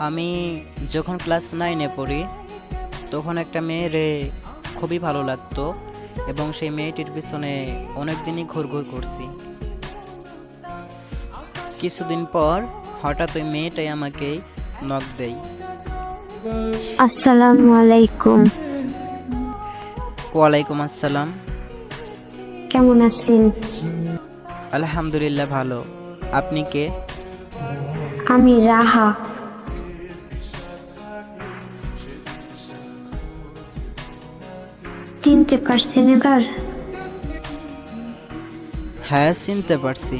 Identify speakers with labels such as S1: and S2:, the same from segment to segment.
S1: আমি যখন ক্লাস 9-এ পড়ি তখন একটা মেয়েরে খুবই ভালো লাগতো এবং সেই মেয়েটির পিছনে অনেক দিনই ঘুরঘুর করছি। কিছুদিন পর হঠাৎ ওই মেয়েটাই আমাকে নক দেয়।
S2: আসসালামু আলাইকুম।
S1: ওয়ালাইকুম আসসালাম।
S2: কেমন আছেন?
S1: আলহামদুলিল্লাহ ভালো। আপনি কে?
S2: আমি রাহা। চিনতে পারছেন এবার?
S1: হ্যাঁ, চিনতে পারছি।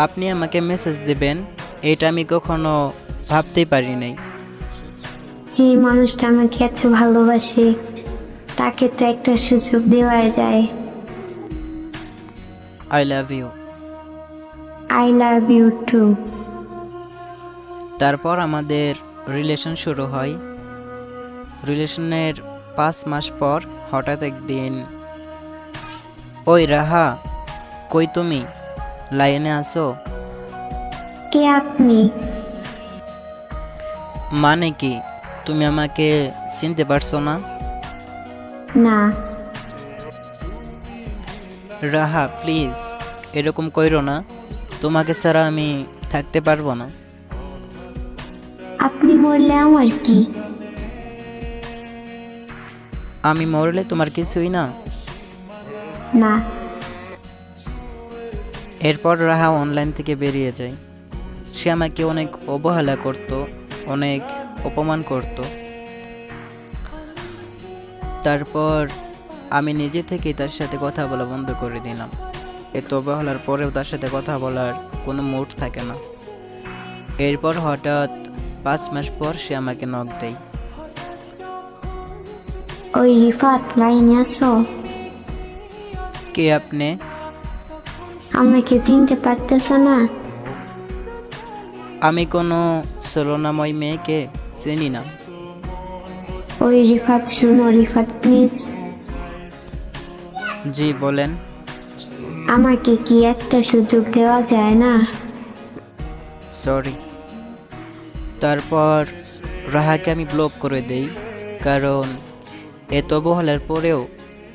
S1: আপনি আমাকে মেসেজ দেবেন এটা আমি কখনো ভাবতেই পারি নাই।
S2: যে মানুষটা আমাকে এত ভালোবাসে তাকে তো একটা সুযোগ দেওয়া যায়।
S1: I love you.
S2: I love you too.
S1: তারপর আমাদের রিলেশন শুরু হয়। রিলেশনের 5 মাস পর হঠাৎ একদিন, ওই রাহা, কই তুমি? লাইনে আছো?
S2: কে আপনি?
S1: মানে কি, তুমি আমাকে চিনতে পারছো না?
S2: না।
S1: রাহা প্লিজ, এরকম কইরো না। তোমাকে ছাড়া আমি থাকতে পারবো না।
S2: আপনি মরলে আমার কি?
S1: আমি মরলে তোমার কিছুই না?
S2: না।
S1: এরপর রাহা অনলাইন থেকে বেরিয়ে যায়। সে আমাকে অনেক অবহেলা করত, অনেক অপমান করত। তারপর আমি নিজে থেকেই তার সাথে কথা বলা বন্ধ করে দিলাম। এত অবহেলার পরেও তার সাথে কথা বলার কোনো মুড থাকে না। এরপর হঠাৎ 5 মাস পর সে আমাকে নক দেয়।
S2: ওই রিফাত, লাইনে আছো?
S1: কে আপনি?
S2: আমাকে চিনতে পারতেছ না?
S1: আমি কোনো ছলনাময় মেয়েকে চিনি না।
S2: ওই রিফাত, শুনো রিফাত প্লিজ।
S1: জি বলেন।
S2: আমাকে কি একটা সুযোগ দেওয়া যায় না?
S1: সরি। তারপর রাহাকে আমি ব্লক করে দেই, কারণ এত অবহেলার পরেও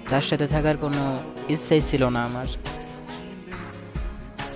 S1: তার সাথে থাকার কোনো ইচ্ছাই ছিল না আমার।